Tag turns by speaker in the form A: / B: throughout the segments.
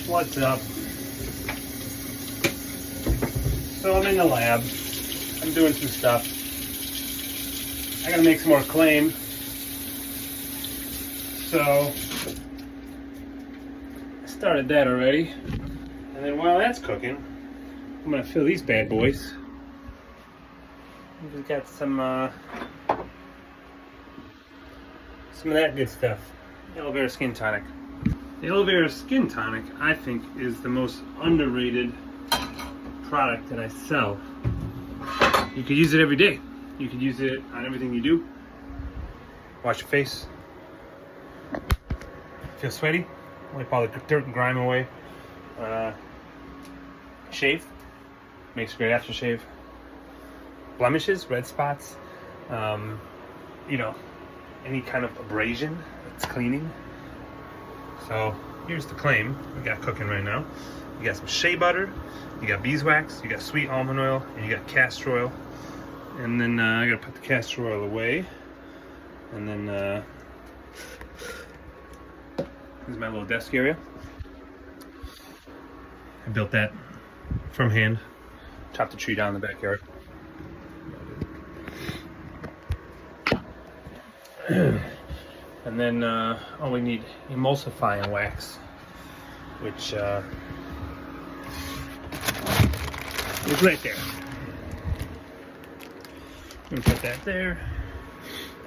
A: What's up? So I'm in the lab. I'm doing some stuff. I gotta make some more Claim. So I started that already. And then while that's cooking, I'm gonna fill these bad boys. We've got some of that good stuff. Aloe vera skin tonic. The aloe vera skin tonic, I think, is the most underrated product that I sell. You could use it every day. You could use it on everything you do. Wash your face. Feel sweaty? Wipe all the dirt and grime away. Shave. Makes a great aftershave. Blemishes, red spots, you know, any kind of abrasion, it's cleaning. So here's the Claim we got cooking right now. You got some shea butter, you got beeswax, you got sweet almond oil, and you got castor oil. And then I gotta put the castor oil away. And then this is my little desk area. I built that from hand. Chopped a tree down in the backyard. And then oh, we need emulsifying wax, which is right there. I'm gonna put that there.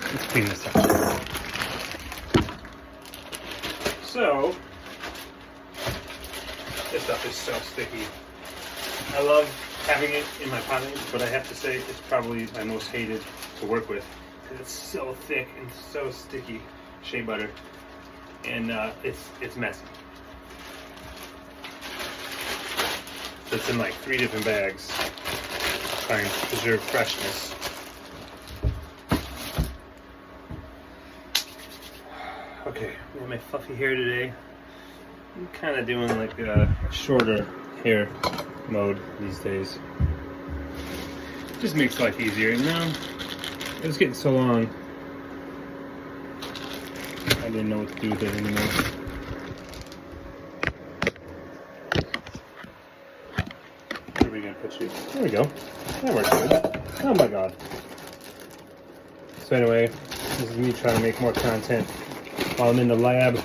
A: Let's clean this up. So this stuff is so sticky. I love having it in my pomade, but I have to say it's probably my most hated to work with because it's so thick and so sticky. Shea butter, and it's messy. So it's in like 3 different bags, trying to preserve freshness. Okay, I got my fluffy hair today. I'm kind of doing like a shorter hair mode these days. Just makes life easier, you know? It was getting so long. I didn't know what to do with it anymore. Where are we gonna put you? There we go. That works good. Oh my god. So anyway, this is me trying to make more content while I'm in the lab.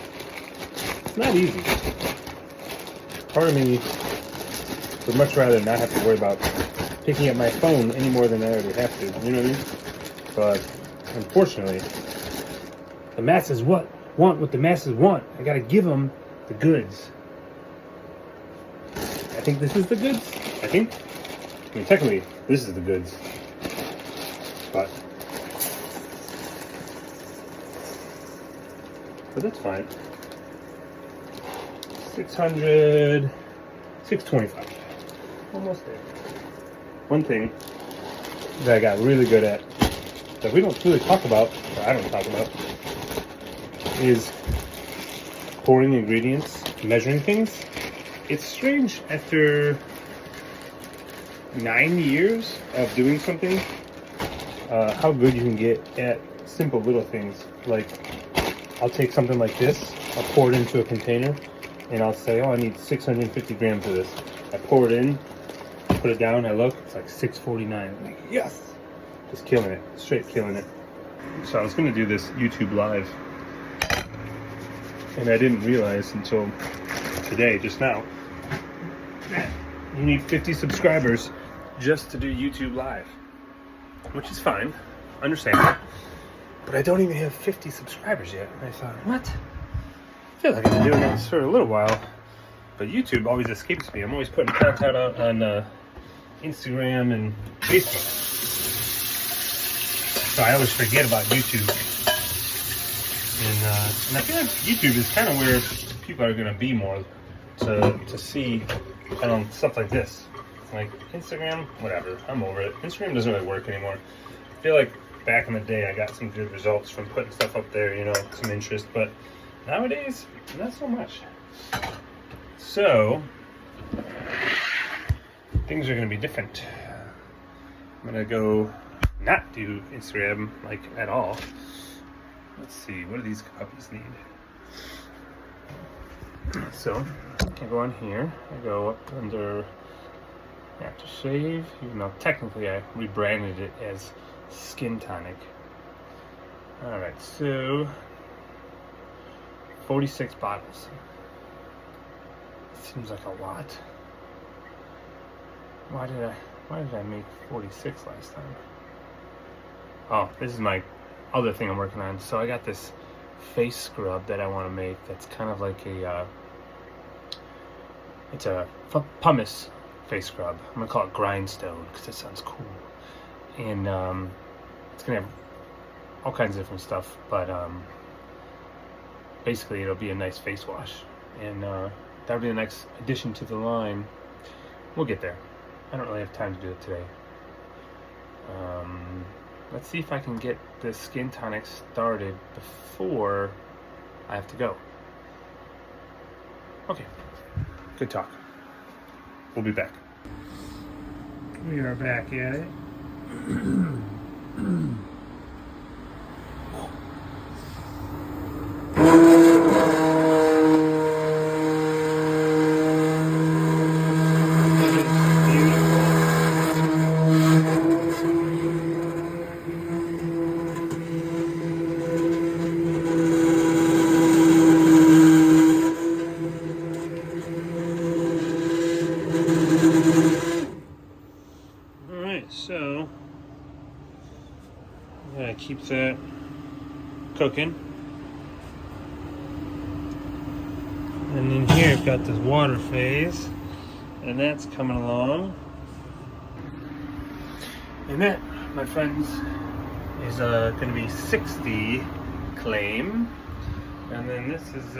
A: It's not easy. Part of me would much rather not have to worry about picking up my phone any more than I already have to. You know what I mean? But unfortunately, the masses want what the masses want. I gotta give them the goods. I think this is the goods. I mean, technically, this is the goods. But that's fine. 600, 625. Almost there. One thing that I got really good at that we don't really talk about, or I don't talk about, is pouring ingredients, measuring things. It's strange after 9 years of doing something, how good you can get at simple little things. Like, I'll take something like this, I'll pour it into a container, and I'll say, oh, I need 650 grams of this. I pour it in, put it down, I look, it's like 649. I'm like, yes! Just killing it, straight killing it. So I was gonna do this YouTube live, and I didn't realize until today, just now, that you need 50 subscribers just to do YouTube live, which is fine, understandable. But I don't even have 50 subscribers yet. And I thought, what? I feel like I've been doing this for a little while, but YouTube always escapes me. I'm always putting content out on Instagram and Facebook. So I always forget about YouTube. And I feel like YouTube is kind of where people are going to be more to see, I don't know, stuff like this. Like Instagram, whatever, I'm over it. Instagram doesn't really work anymore. I feel like back in the day I got some good results from putting stuff up there, you know, some interest, but nowadays, not so much. So, things are going to be different. I'm going to go not do Instagram, like, at all. Let's see, what do these puppies need? So, I go on here. I go up under aftershave, even though technically I rebranded it as Skin Tonic. Alright, so 46 bottles. Seems like a lot. Why did I make 46 last time? Oh, this is my other thing I'm working on. So I got this face scrub that I want to make that's kind of like a it's a pumice face scrub. I'm gonna call it grindstone because it sounds cool. And it's gonna have all kinds of different stuff, but basically it'll be a nice face wash, and that'll be the next addition to the line. We'll get there. I don't really have time to do it today. Let's see if I can get the Skin Tonic started before I have to go. Okay, good talk. We'll be back. We are back at it. So, I'm gonna keep that cooking. And then here I've got this water phase, and that's coming along. And that, my friends, is gonna be 60 Claim. And then this is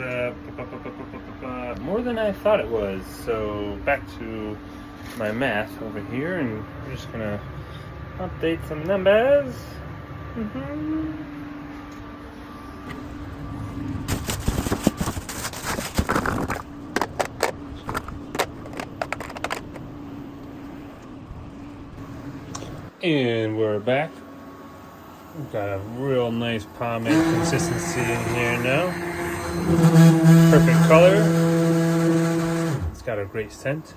A: more than I thought it was. So back to my math over here, and we're just gonna update some numbers. And we're back. We've got a real nice pomade consistency in here now. Perfect color. It's got a great scent.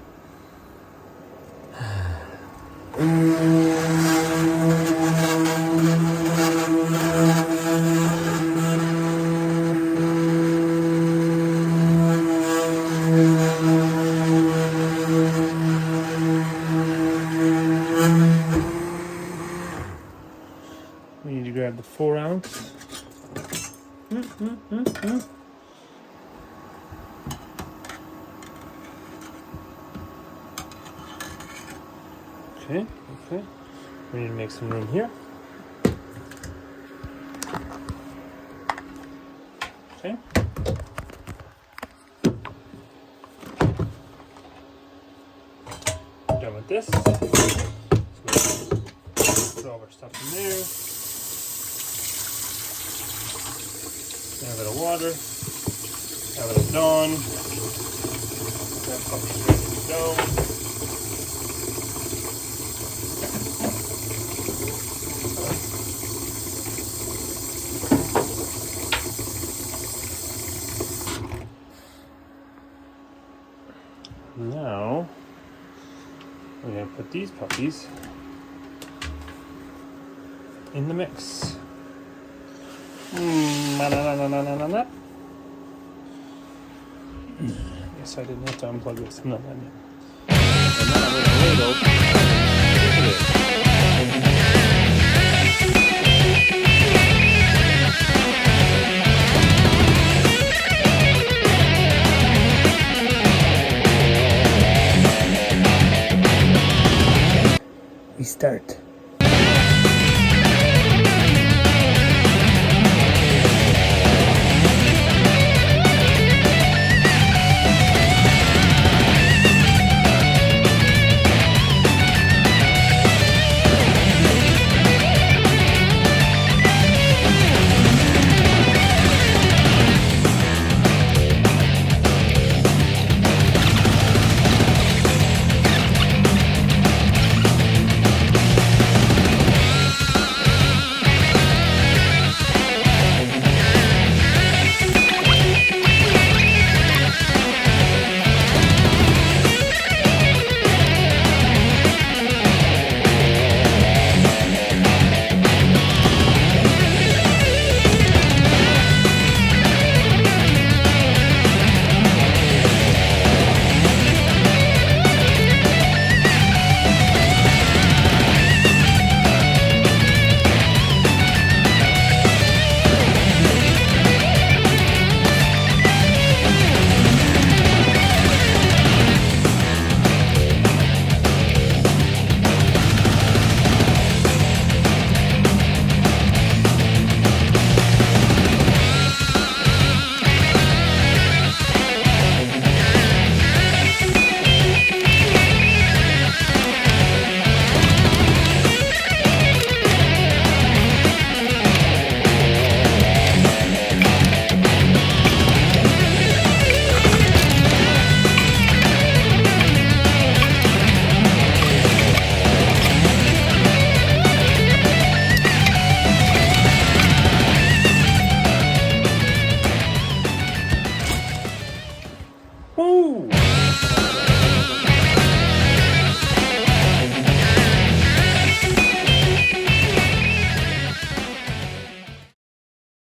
A: We need to grab the 4 ounce. Okay. We need to make some room here. Okay. Done with this. Put all our stuff in there. A bit of water. A bit of Dawn. That puppy's ready to go. Now, we're going to put these puppies in the mix. Guess I didn't have to unplug this. No, I didn't. And now I'm going to ladle. We start.